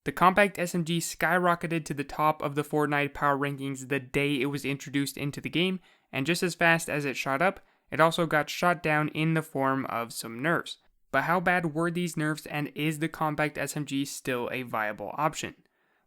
The Compact SMG skyrocketed to the top of the Fortnite power rankings the day it was introduced into the game, and just as fast as it shot up, it also got shot down in the form of some nerfs. But how bad were these nerfs, and is the Compact SMG still a viable option?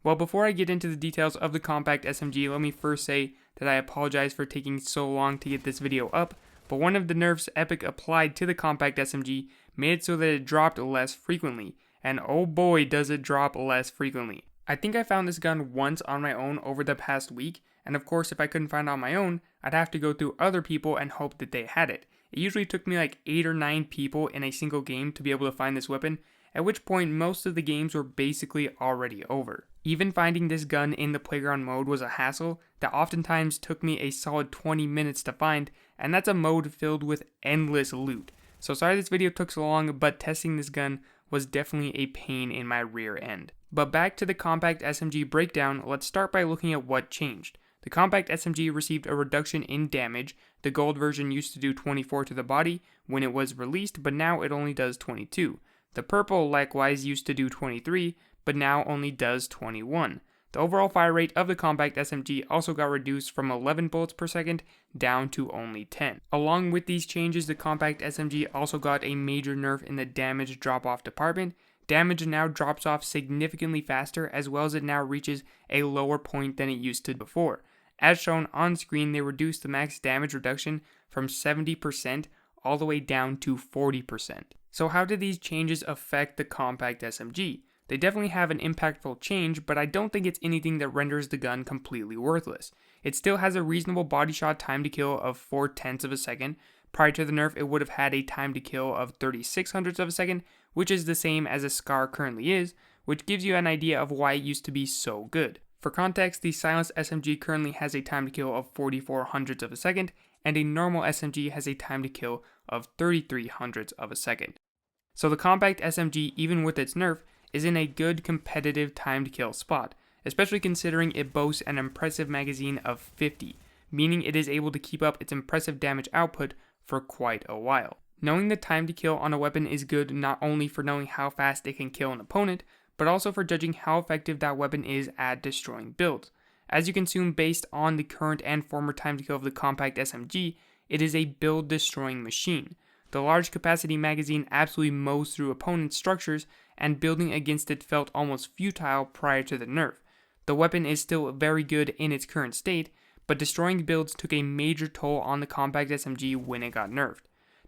Well, before I get into the details of the Compact SMG, let me first say that I apologize for taking so long to get this video up, but one of the nerfs Epic applied to the Compact SMG made it so that it dropped less frequently, and oh boy does it drop less frequently. I think I found this gun once on my own over the past week, and of course if I couldn't find it on my own, I'd have to go through other people and hope that they had it. It usually took me like 8 or 9 people in a single game to be able to find this weapon, at which point most of the games were basically already over. Even finding this gun in the playground mode was a hassle that oftentimes took me a solid 20 minutes to find, and that's a mode filled with endless loot. So sorry this video took so long, but testing this gun was definitely a pain in my rear end. But back to the Compact SMG breakdown, let's start by looking at what changed. The Compact SMG received a reduction in damage. The gold version used to do 24 to the body when it was released, but now it only does 22. The purple likewise used to do 23, but now only does 21. The overall fire rate of the Compact SMG also got reduced from 11 bullets per second down to only 10. Along with these changes, the Compact SMG also got a major nerf in the damage drop-off department. Damage now drops off significantly faster, as well as it now reaches a lower point than it used to before. As shown on screen, they reduced the max damage reduction from 70% all the way down to 40%. So how did these changes affect the Compact SMG? They definitely have an impactful change, but I don't think it's anything that renders the gun completely worthless. It still has a reasonable body shot time to kill of 0.4 of a second. Prior to the nerf, it would have had a time to kill of 0.36 of a second, which is the same as a SCAR currently is, which gives you an idea of why it used to be so good. For context, the silenced SMG currently has a time to kill of 0.44 of a second, and a normal SMG has a time to kill of 0.33 of a second. So the Compact SMG, even with its nerf, is in a good competitive time to kill spot, especially considering it boasts an impressive magazine of 50, meaning it is able to keep up its impressive damage output for quite a while. Knowing the time to kill on a weapon is good not only for knowing how fast it can kill an opponent, but also for judging how effective that weapon is at destroying builds. As you can assume based on the current and former time to kill of the Compact SMG, it is a build destroying machine. The large capacity magazine absolutely mows through opponents' structures, and building against it felt almost futile prior to the nerf. The weapon is still very good in its current state, but destroying builds took a major toll on the Compact SMG when it got nerfed.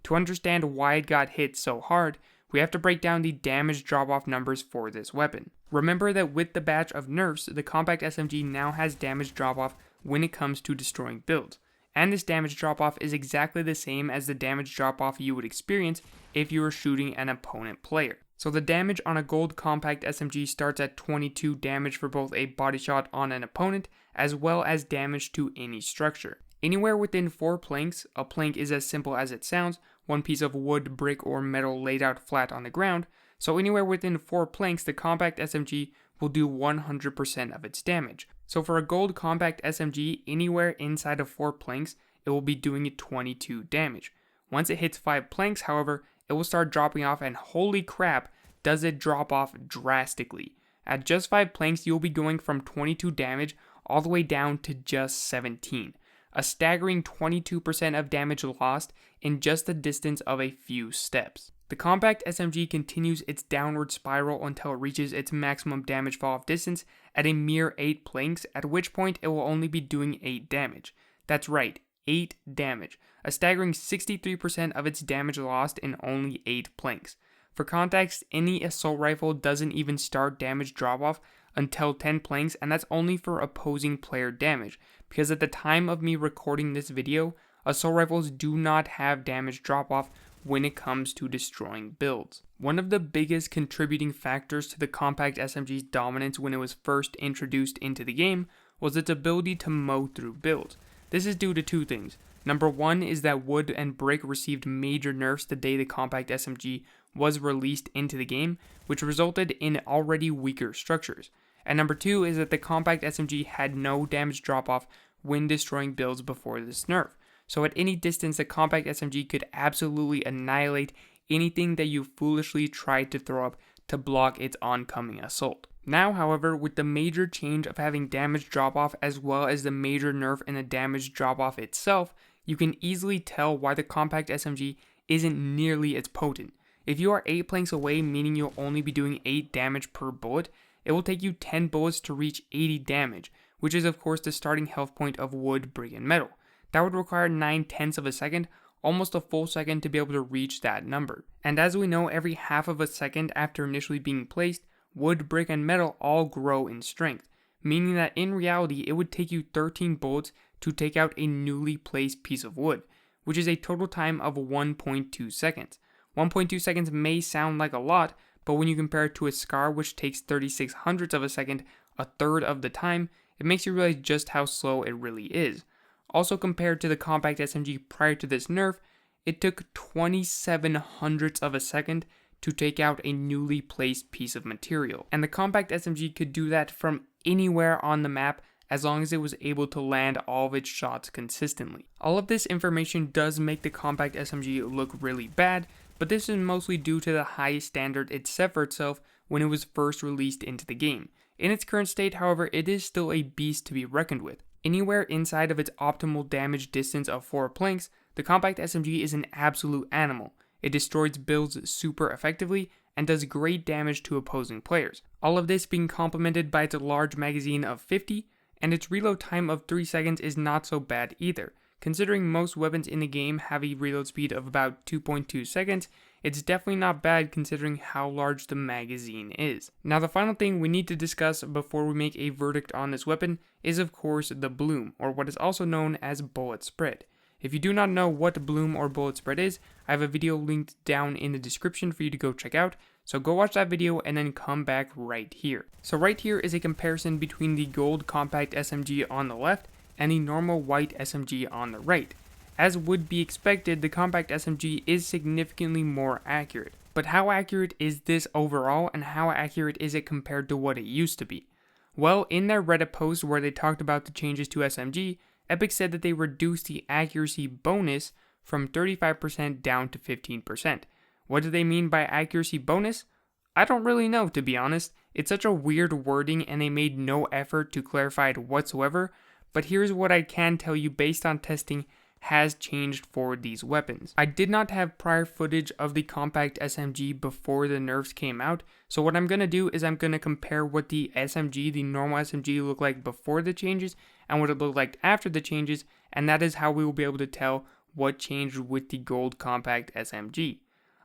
To understand why it got hit so hard, we have to break down the damage drop-off numbers for this weapon. Remember that with the batch of nerfs, the Compact SMG now has damage drop-off when it comes to destroying builds. And this damage drop-off is exactly the same as the damage drop-off you would experience if you were shooting an opponent player. So the damage on a gold Compact SMG starts at 22 damage for both a body shot on an opponent, as well as damage to any structure. Anywhere within 4 planks, a plank is as simple as it sounds, one piece of wood, brick, or metal laid out flat on the ground, so anywhere within 4 planks, the Compact SMG will do 100% of its damage. So for a gold Compact SMG, anywhere inside of 4 planks, it will be doing 22 damage. Once it hits 5 planks, however, it will start dropping off, and holy crap, does it drop off drastically. At just 5 planks, you'll be going from 22 damage all the way down to just 17. A staggering 22% of damage lost in just the distance of a few steps. The Compact SMG continues its downward spiral until it reaches its maximum damage fall off distance at a mere 8 planks, at which point it will only be doing 8 damage. That's right, 8 damage. A staggering 63% of its damage lost in only 8 planks. For context, any assault rifle doesn't even start damage drop-off until 10 planks, and that's only for opposing player damage, because at the time of me recording this video, assault rifles do not have damage drop-off when it comes to destroying builds. One of the biggest contributing factors to the Compact SMG's dominance when it was first introduced into the game was its ability to mow through builds. This is due to 2 things. Number 1 is that wood and brick received major nerfs the day the Compact SMG was released into the game, which resulted in already weaker structures. And number 2 is that the Compact SMG had no damage drop-off when destroying builds before this nerf. So at any distance, the Compact SMG could absolutely annihilate anything that you foolishly tried to throw up to block its oncoming assault. Now, however, with the major change of having damage drop off as well as the major nerf in the damage drop off itself, you can easily tell why the Compact SMG isn't nearly as potent. If you are 8 planks away, meaning you'll only be doing 8 damage per bullet, it will take you 10 bullets to reach 80 damage, which is of course the starting health point of wood, brick, and metal. That would require 9/10 of a second, almost a full second to be able to reach that number. And as we know, every half of a second after initially being placed, wood, brick, and metal all grow in strength, meaning that in reality it would take you 13 bullets to take out a newly placed piece of wood, which is a total time of 1.2 seconds. 1.2 seconds may sound like a lot, but when you compare it to a scar which takes 36 hundredths of a second, a third of the time, it makes you realize just how slow it really is. Also compared to the Compact SMG prior to this nerf, it took 27 hundredths of a second to take out a newly placed piece of material. And the Compact SMG could do that from anywhere on the map as long as it was able to land all of its shots consistently. All of this information does make the Compact SMG look really bad, but this is mostly due to the high standard it set for itself when it was first released into the game. In its current state, however, it is still a beast to be reckoned with. Anywhere inside of its optimal damage distance of 4 planks, the Compact SMG is an absolute animal. It destroys builds super effectively and does great damage to opposing players. All of this being complemented by its large magazine of 50, and its reload time of 3 seconds is not so bad either. Considering most weapons in the game have a reload speed of about 2.2 seconds, it's definitely not bad considering how large the magazine is. Now the final thing we need to discuss before we make a verdict on this weapon is of course the bloom, or what is also known as bullet spread. If you do not know what bloom or bullet spread is, I have a video linked down in the description for you to go check out, so go watch that video and then come back right here. So right here is a comparison between the gold Compact SMG on the left and the normal white SMG on the right. As would be expected, the Compact SMG is significantly more accurate. But how accurate is this overall, and how accurate is it compared to what it used to be? Well, in their Reddit post where they talked about the changes to SMG, Epic said that they reduced the accuracy bonus from 35% down to 15%. What do they mean by accuracy bonus? I don't really know, to be honest. It's such a weird wording and they made no effort to clarify it whatsoever, but here's what I can tell you based on testing has changed for these weapons. I did not have prior footage of the Compact SMG before the nerfs came out, so what I'm going to do is I'm going to compare what the SMG, the normal SMG, looked like before the changes and what it looked like after the changes, and that is how we will be able to tell what changed with the gold Compact SMG.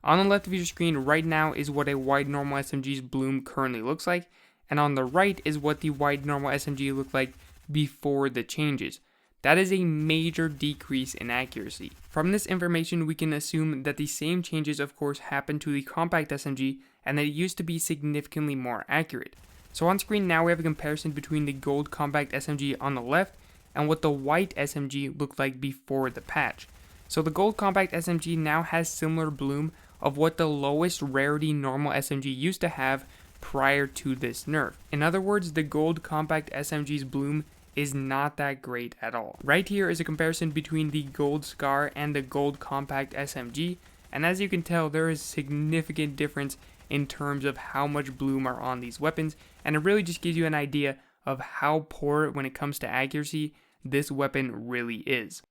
On the left of your screen right now is what a white normal SMG's bloom currently looks like, and on the right is what the white normal SMG looked like before the changes. That is a major decrease in accuracy. From this information, we can assume that the same changes of course happened to the Compact SMG and that it used to be significantly more accurate. So on screen now we have a comparison between the gold Compact SMG on the left and what the white SMG looked like before the patch. So the gold Compact SMG now has similar bloom of what the lowest rarity normal SMG used to have prior to this nerf. In other words, the gold Compact SMG's bloom is not that great at all. Right here is a comparison between the gold Scar and the gold Compact SMG, and as you can tell, there is significant difference in terms of how much bloom are on these weapons, and it really just gives you an idea of how poor when it comes to accuracy this weapon really is.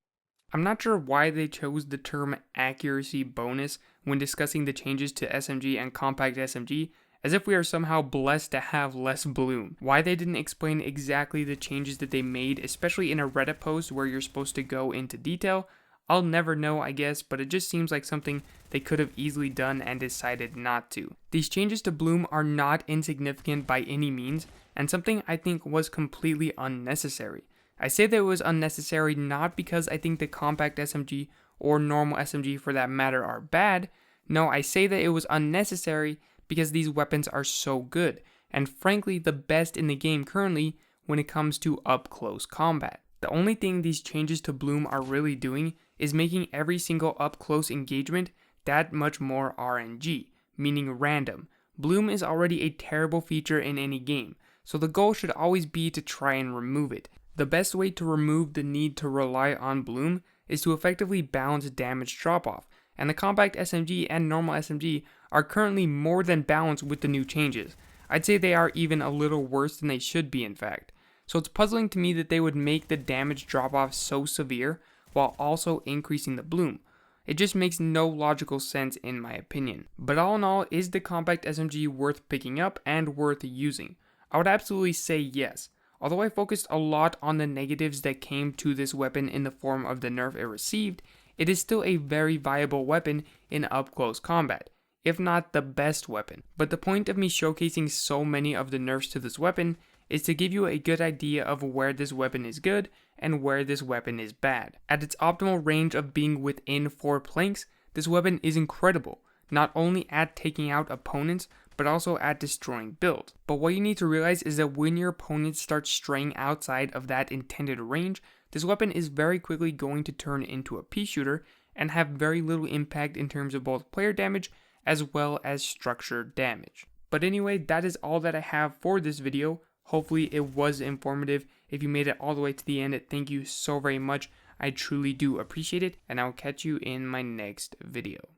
I'm not sure why they chose the term accuracy bonus when discussing the changes to SMG and Compact SMG, as if we are somehow blessed to have less bloom. Why they didn't explain exactly the changes that they made, especially in a Reddit post where you're supposed to go into detail, I'll never know, I guess, but it just seems like something they could have easily done and decided not to. These changes to bloom are not insignificant by any means, and something I think was completely unnecessary. I say that it was unnecessary not because I think the Compact SMG or normal SMG for that matter are bad. No, I say that it was unnecessary because these weapons are so good, and frankly the best in the game currently when it comes to up-close combat. The only thing these changes to bloom are really doing is making every single up-close engagement that much more RNG, meaning random. Bloom is already a terrible feature in any game, so the goal should always be to try and remove it. The best way to remove the need to rely on bloom is to effectively balance damage drop-off, and the Compact SMG and normal SMG are currently more than balanced with the new changes. I'd say they are even a little worse than they should be in fact. So it's puzzling to me that they would make the damage drop off so severe while also increasing the bloom. It just makes no logical sense in my opinion. But all in all, is the Compact SMG worth picking up and worth using? I would absolutely say yes. Although I focused a lot on the negatives that came to this weapon in the form of the nerf it received, it is still a very viable weapon in up close combat, if not the best weapon. But the point of me showcasing so many of the nerfs to this weapon is to give you a good idea of where this weapon is good and where this weapon is bad. At its optimal range of being within 4 planks, this weapon is incredible, not only at taking out opponents, but also at destroying builds. But what you need to realize is that when your opponents start straying outside of that intended range, this weapon is very quickly going to turn into a pea shooter and have very little impact in terms of both player damage as well as structure damage. But anyway, that is all that I have for this video. Hopefully it was informative. If you made it all the way to the end, thank you so very much. I truly do appreciate it, and I'll catch you in my next video.